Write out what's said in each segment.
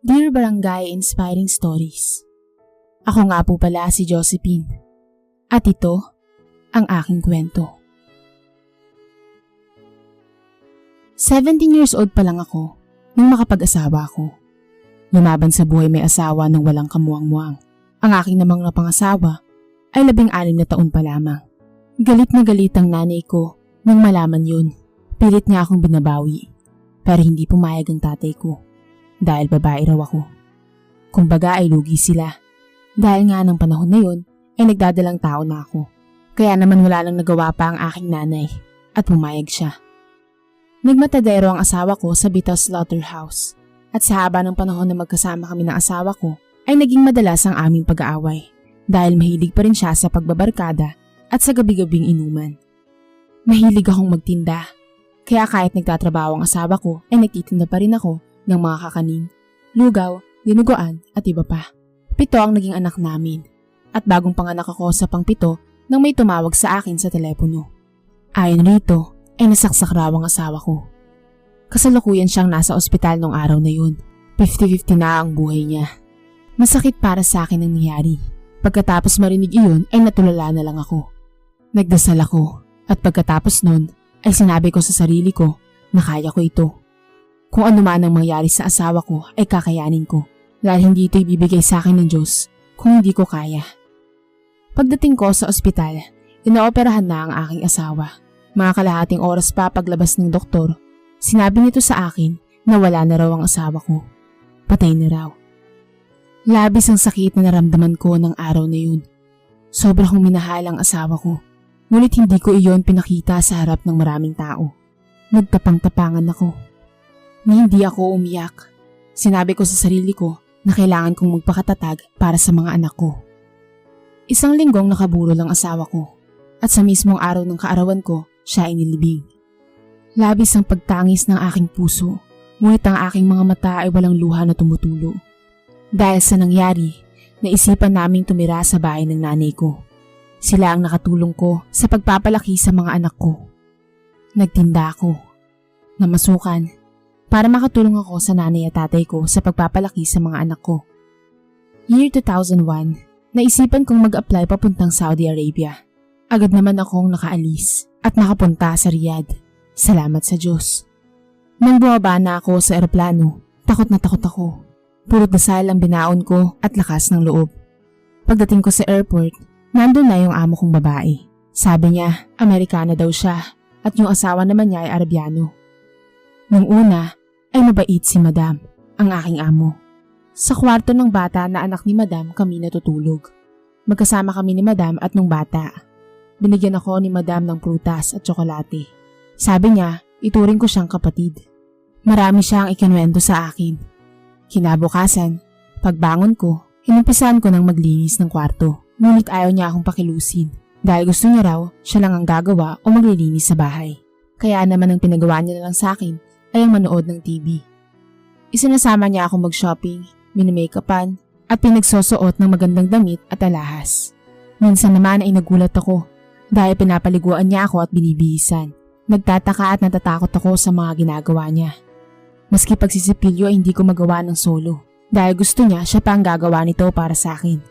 Dear Barangay Inspiring Stories. Ako nga po pala si Josephine. At ito, ang aking kwento. 17 years old pa lang ako nung makapag-asawa ako. Lumaban sa buhay may asawa ng walang kamuang-muang. Ang aking namang napangasawa ay 16 na taon pa lamang. Galit na galit ang nanay ko nang malaman yun. Pilit niya akong binabawi. Pero hindi pumayag ang tatay ko. Dahil babae raw ako. Kumbaga ay lugi sila. Dahil nga ng panahon na yun ay nagdadalang tao na ako. Kaya naman wala lang nagawa pa ang aking nanay at pumayag siya. Nagmatadero ang asawa ko sa Bitaw Slaughterhouse at sa haba ng panahon na magkasama kami ng asawa ko ay naging madalas ang aming pag-aaway dahil mahilig pa rin siya sa pagbabarkada at sa gabi-gabing inuman. Mahilig akong magtinda kaya kahit nagtatrabaho ang asawa ko ay nagtitinda pa rin ako ng mga kakanin, lugaw, dinuguan at iba pa. 7 ang naging anak namin at bagong panganak ako sa pang-7 nang may tumawag sa akin sa telepono. Ayon rito ay nasaksak raw ang asawa ko. Kasalukuyan siyang nasa ospital nung araw na yun. 50-50 na ang buhay niya. Masakit para sa akin ang nangyari. Pagkatapos marinig iyon ay natulala na lang ako. Nagdasal ako at pagkatapos nun ay sinabi ko sa sarili ko na kaya ko ito. Kung ano man ang mangyari sa asawa ko ay kakayanin ko dahil hindi ito ibibigay sa akin ng Diyos kung hindi ko kaya. Pagdating ko sa ospital, inooperahan na ang aking asawa. Mga kalahating oras pa paglabas ng doktor, sinabi nito sa akin na wala na raw ang asawa ko. Patay na raw. Labis ang sakit na naramdaman ko ng araw na yun. Sobra kong minahal ang asawa ko, ngunit hindi ko iyon pinakita sa harap ng maraming tao. Nagtapang-tapangan ako. Ni hindi ako umiyak. Sinabi ko sa sarili ko na kailangan kong magpakatatag para sa mga anak ko. 1 linggong nakaburol ang asawa ko at sa mismong araw ng kaarawan ko siya ay nilibing. Labis ang pagtangis ng aking puso, ngunit ang aking mga mata ay walang luha na tumutulo. Dahil sa nangyari, naisipan naming tumira sa bahay ng nanay ko. Sila ang nakatulong ko sa pagpapalaki sa mga anak ko. Nagtinda ako, namasukan, para makatulong ako sa nanay at tatay ko sa pagpapalaki sa mga anak ko. Year 2001, naisipan kong mag-apply papuntang Saudi Arabia. Agad naman akong nakaalis at nakapunta sa Riyadh. Salamat sa Diyos. Nang bumaba na ako sa eroplano, takot na takot ako. Purot dasal ang binaon ko at lakas ng loob. Pagdating ko sa airport, nandun na yung amo kong babae. Sabi niya, Amerikana daw siya at yung asawa naman niya ay Arabiano. Nung una, ay mabait si Madam, ang aking amo. Sa kwarto ng bata na anak ni Madam kami natutulog. Magkasama kami ni Madam at nung bata. Binigyan ako ni Madam ng prutas at tsokolate. Sabi niya, ituring ko siyang kapatid. Marami siyang ikinwento sa akin. Kinabukasan, pagbangon ko, inumpisahan ko ng maglinis ng kwarto. Ngunit ayaw niya akong pakilusin dahil gusto niya raw siya lang ang gagawa o maglilinis sa bahay. Kaya naman ang pinagawa niya na lang sa akin ay ang manood ng TV. Isinasama niya akong mag-shopping, mini-makeupan, at pinagsosuot ng magandang damit at alahas. Minsan naman ay nagulat ako dahil pinapaliguan niya ako at binibihisan. Nagtataka at natatakot ako sa mga ginagawa niya. Maski pagsisipilyo ay hindi ko magawa ng solo dahil gusto niya siya pa ang gagawa nito para sa akin.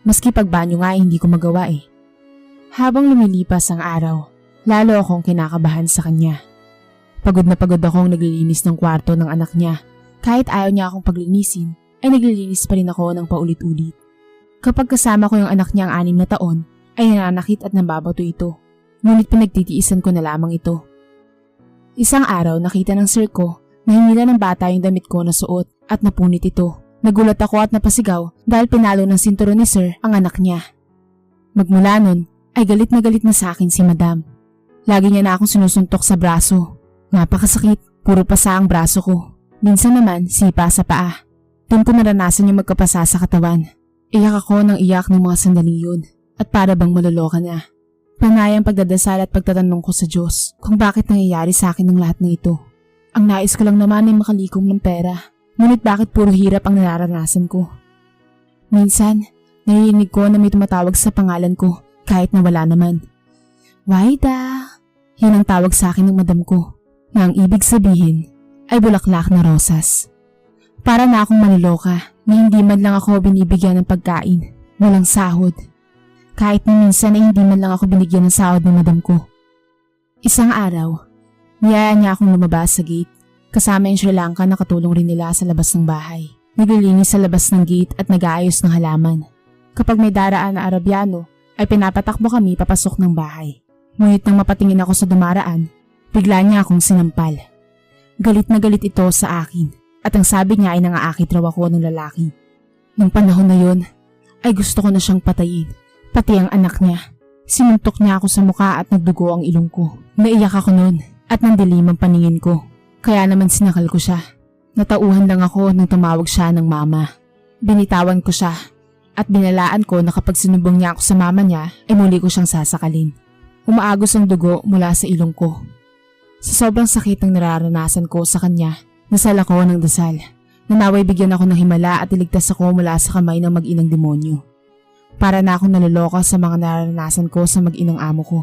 Maski pagbanyo nga ay hindi ko magawa eh. Habang lumilipas ang araw, lalo akong kinakabahan sa kanya. Pagod na pagod akong naglilinis ng kwarto ng anak niya. Kahit ayaw niya akong paglinisin, ay naglilinis pa rin ako ng paulit-ulit. Kapag kasama ko yung anak niya ang 6 na taon, ay nananakit at nambabato ito. Ngunit pinagtitiisan ko na lamang ito. Isang araw nakita ng sir ko na hinila ng bata yung damit ko na suot at napunit ito. Nagulat ako at napasigaw dahil pinalo ng sinturon ni sir ang anak niya. Magmula nun, ay galit na sa akin si Madam. Lagi niya na akong sinusuntok sa braso. Napakasakit, puro pasa ang braso ko. Minsan naman, sipa sa paa. Doon ko naranasan yung magkapasa sa katawan. Iyak ako ng iyak ng mga sandali yun at para bang maloloka na. Panay ang pagdadasal at pagtatanong ko sa Diyos kung bakit nangyayari sa akin ng lahat ng ito. Ang nais ko lang naman ay makalikom ng pera. Ngunit bakit puro hirap ang nararanasan ko? Minsan, narinig ko na may tumatawag sa pangalan ko kahit na wala naman. Waida! Yan ang tawag sa akin ng madam ko. Na ang ibig sabihin ay bulaklak na rosas. Para na akong maniloka na hindi man lang ako binibigyan ng pagkain, walang sahod. Kahit ni minsan ay hindi man lang ako binigyan ng sahod ng madam ko. Isang araw, niyaya niya akong lumabas sa gate. Kasama yung Sri Lanka na katulong rin nila sa labas ng bahay. Naglilinis sa labas ng gate at nag-aayos ng halaman. Kapag may daraan na Arabyano, ay pinapatakbo kami papasok ng bahay. Ngunit nang mapatingin ako sa dumaraan, bigla niya akong sinampal. Galit na galit ito sa akin at ang sabi niya ay nangaakit raw ako ng lalaki. Nung panahon na yon, ay gusto ko na siyang patayin. Pati ang anak niya. Sinuntok niya ako sa muka at nagdugo ang ilong ko. Naiyak ako noon at nandilim ang paningin ko. Kaya naman sinakal ko siya. Natauhan lang ako nang tumawag siya ng mama. Binitawan ko siya at binalaan ko na kapag sinumbong niya ako sa mama niya ay muli ko siyang sasakalin. Umaagos ang dugo mula sa ilong ko. Sa sobrang sakit ng nararanasan ko sa kanya, nasal ako ng dasal. Nanaway bigyan ako ng himala at iligtas ako mula sa kamay ng mag-inang demonyo. Para na akong naloloka sa mga nararanasan ko sa mag-inang amo ko.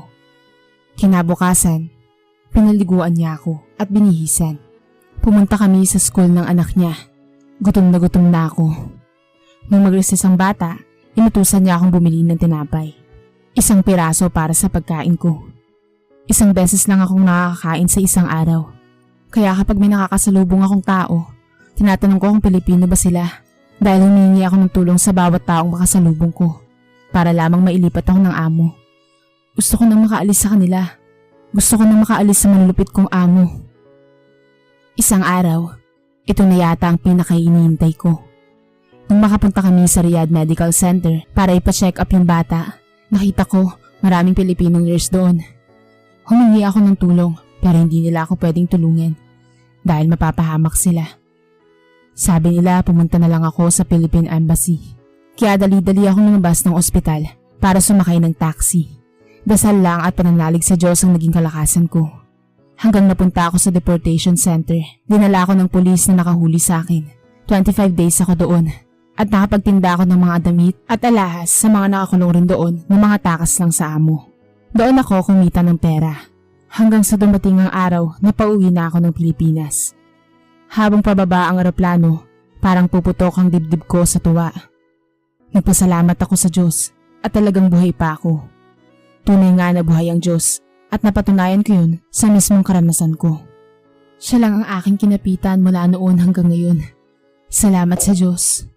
Kinabukasan, pinaliguan niya ako at binihisan. Pumunta kami sa school ng anak niya. Gutom na ako. Nung mag-recess ang bata, inutusan niya akong bumili ng tinapay. 1 piraso para sa pagkain ko. 1 beses lang akong nakakakain sa isang araw. Kaya kapag may nakakasalubong akong tao, tinatanong ko kung Pilipino ba sila dahil humingi ako ng tulong sa bawat taong makasalubong ko para lamang mailipat ako ng amo. Gusto ko nang makaalis sa kanila. Gusto ko nang makaalis sa manlupit kong amo. Isang araw, ito na yata ang pinaka-inihintay ko. Nung makapunta kami sa Riyadh Medical Center para ipa-check up yung bata, nakita ko maraming Pilipinong nurse doon. Humingi ako ng tulong pero hindi nila ako pwedeng tulungan dahil mapapahamak sila. Sabi nila pumunta na lang ako sa Philippine Embassy. Kaya dali-dali akong lumabas ng ospital para sumakay ng taxi. Dasal lang at pananalig sa Diyos ang naging kalakasan ko. Hanggang napunta ako sa deportation center, dinala ako ng pulis na nakahuli sa akin. 25 days ako doon. At nakapagtinda ako ng mga damit at alahas sa mga nakakulong rin doon ng mga takas lang sa amo. Doon ako kumita ng pera. Hanggang sa dumating ang araw na pauwi na ako ng Pilipinas. Habang pababa ang eroplano, parang puputok ang dibdib ko sa tuwa. Nagpasalamat ako sa Diyos at talagang buhay pa ako. Tunay nga na buhay ang Diyos at napatunayan ko yun sa mismong karanasan ko. Siya lang ang aking kinapitan mula noon hanggang ngayon. Salamat sa Diyos.